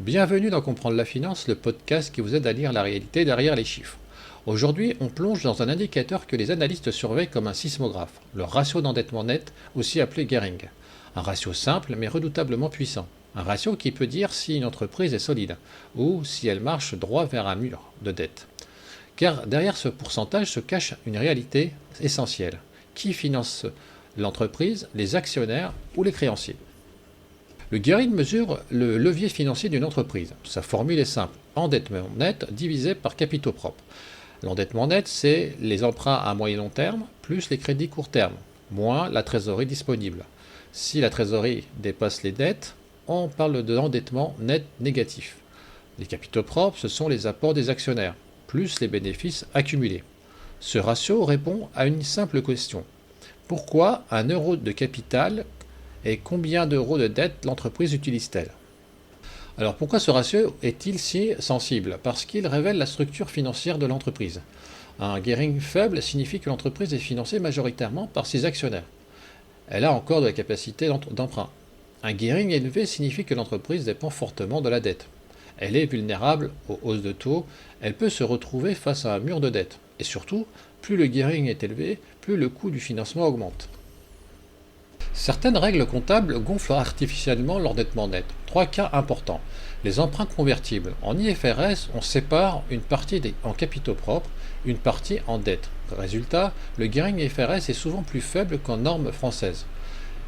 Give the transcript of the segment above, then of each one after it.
Bienvenue dans Comprendre la finance, le podcast qui vous aide à lire la réalité derrière les chiffres. Aujourd'hui, on plonge dans un indicateur que les analystes surveillent comme un sismographe, le ratio d'endettement net, aussi appelé Gehring. Un ratio simple mais redoutablement puissant. Un ratio qui peut dire si une entreprise est solide ou si elle marche droit vers un mur de dette. Car derrière ce pourcentage se cache une réalité essentielle. Qui finance l'entreprise, les actionnaires ou les créanciers? Le Gehring mesure le levier financier d'une entreprise. Sa formule est simple, endettement net divisé par capitaux propres. L'endettement net, c'est les emprunts à moyen long terme plus les crédits court terme, moins la trésorerie disponible. Si la trésorerie dépasse les dettes, on parle d'endettement net négatif. Les capitaux propres, ce sont les apports des actionnaires, plus les bénéfices accumulés. Ce ratio répond à une simple question. Pourquoi un euro de capital et combien d'euros de dette l'entreprise utilise-t-elle? Alors pourquoi ce ratio est-il si sensible? Parce qu'il révèle la structure financière de l'entreprise. Un Gehring faible signifie que l'entreprise est financée majoritairement par ses actionnaires. Elle a encore de la capacité d'emprunt. Un Gehring élevé signifie que l'entreprise dépend fortement de la dette. Elle est vulnérable aux hausses de taux, elle peut se retrouver face à un mur de dette. Et surtout, plus le Gehring est élevé, plus le coût du financement augmente. Certaines règles comptables gonflent artificiellement l'endettement net. Trois cas importants. Les emprunts convertibles. En IFRS, on sépare une partie en capitaux propres, une partie en dette. Résultat, le Gehring IFRS est souvent plus faible qu'en normes françaises.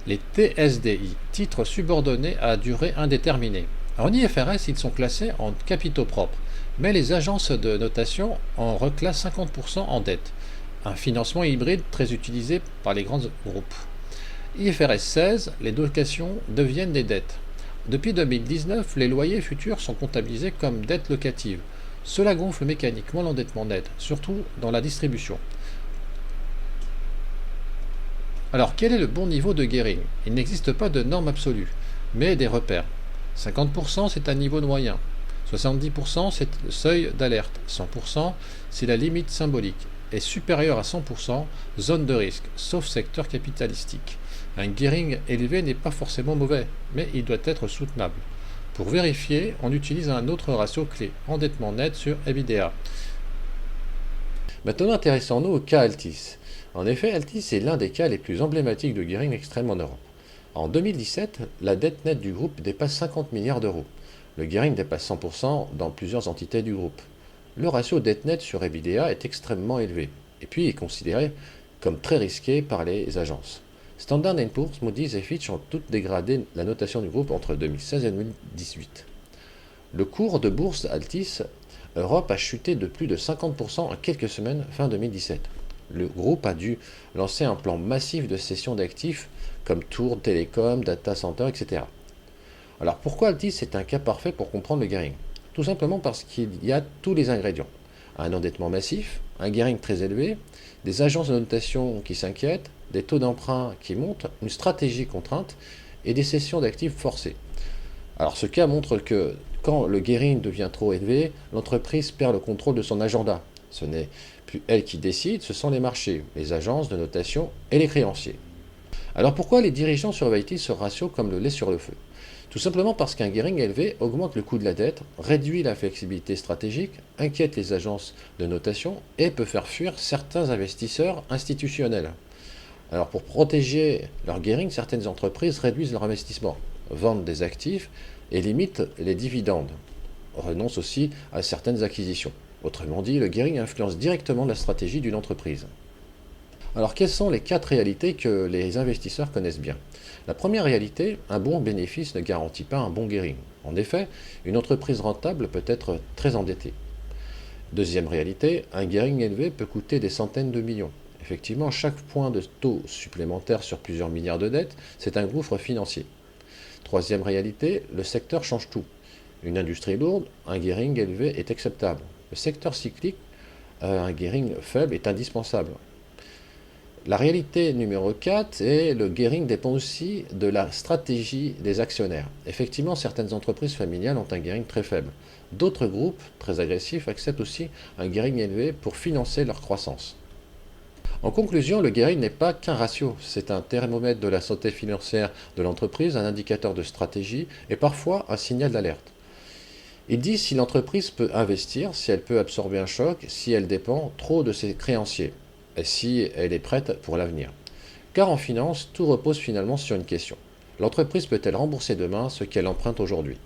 Les TSDI, titres subordonnés à durée indéterminée. En IFRS, ils sont classés en capitaux propres, mais les agences de notation en reclassent 50% en dette. Un financement hybride très utilisé par les grands groupes. IFRS 16, les locations deviennent des dettes. Depuis 2019, les loyers futurs sont comptabilisés comme dettes locatives. Cela gonfle mécaniquement l'endettement net, surtout dans la distribution. Alors quel est le bon niveau de Gehring? Il n'existe pas de norme absolue, mais des repères. 50% c'est un niveau moyen, 70% c'est le seuil d'alerte, 100% c'est la limite symbolique, et supérieur à 100%, zone de risque, sauf secteur capitalistique. Un Gehring élevé n'est pas forcément mauvais, mais il doit être soutenable. Pour vérifier, on utilise un autre ratio clé, endettement net sur EBITDA. Maintenant, intéressons-nous au cas Altis. En effet, Altis est l'un des cas les plus emblématiques de Gehring extrême en Europe. En 2017, la dette nette du groupe dépasse 50 milliards d'euros. Le Gehring dépasse 100% dans plusieurs entités du groupe. Le ratio dette nette sur EBITDA est extrêmement élevé, et puis est considéré comme très risqué par les agences. Standard & Poor's, Moody's et Fitch ont toutes dégradé la notation du groupe entre 2016 et 2018. Le cours de bourse Altis Europe a chuté de plus de 50% en quelques semaines fin 2017. Le groupe a dû lancer un plan massif de cession d'actifs comme Tours, Télécom, Data Center, etc. Alors pourquoi Altis est un cas parfait pour comprendre le Gehring? Tout simplement parce qu'il y a tous les ingrédients. Un endettement massif, un Gehring très élevé, des agences de notation qui s'inquiètent, des taux d'emprunt qui montent, une stratégie contrainte et des cessions d'actifs forcées. Alors ce cas montre que quand le Gehring devient trop élevé, l'entreprise perd le contrôle de son agenda. Ce n'est plus elle qui décide, ce sont les marchés, les agences de notation et les créanciers. Alors pourquoi les dirigeants surveillent-ils ce ratio comme le lait sur le feu? Tout simplement parce qu'un Gehring élevé augmente le coût de la dette, réduit la flexibilité stratégique, inquiète les agences de notation et peut faire fuir certains investisseurs institutionnels. Alors pour protéger leur Gehring, certaines entreprises réduisent leur investissement, vendent des actifs et limitent les dividendes, renoncent aussi à certaines acquisitions. Autrement dit, le Gehring influence directement la stratégie d'une entreprise. Alors quelles sont les quatre réalités que les investisseurs connaissent bien? La première réalité, un bon bénéfice ne garantit pas un bon Gehring. En effet, une entreprise rentable peut être très endettée. Deuxième réalité, un Gehring élevé peut coûter des centaines de millions. Effectivement, chaque point de taux supplémentaire sur plusieurs milliards de dettes, c'est un gouffre financier. Troisième réalité, le secteur change tout. Une industrie lourde, un Gehring élevé est acceptable. Le secteur cyclique, un Gehring faible est indispensable. La réalité numéro 4 est le Gehring dépend aussi de la stratégie des actionnaires. Effectivement, certaines entreprises familiales ont un Gehring très faible. D'autres groupes, très agressifs, acceptent aussi un Gehring élevé pour financer leur croissance. En conclusion, le Gehring n'est pas qu'un ratio, c'est un thermomètre de la santé financière de l'entreprise, un indicateur de stratégie et parfois un signal d'alerte. Ils disent si l'entreprise peut investir, si elle peut absorber un choc, si elle dépend trop de ses créanciers, et si elle est prête pour l'avenir. Car en finance, tout repose finalement sur une question. L'entreprise peut-elle rembourser demain ce qu'elle emprunte aujourd'hui?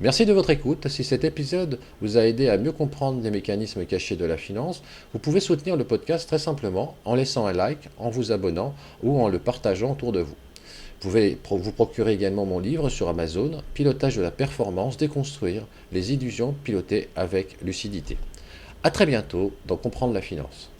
Merci de votre écoute. Si cet épisode vous a aidé à mieux comprendre les mécanismes cachés de la finance, vous pouvez soutenir le podcast très simplement en laissant un like, en vous abonnant ou en le partageant autour de vous. Vous pouvez vous procurer également mon livre sur Amazon, Pilotage de la performance, déconstruire les illusions pilotées avec lucidité. A très bientôt dans Comprendre la finance.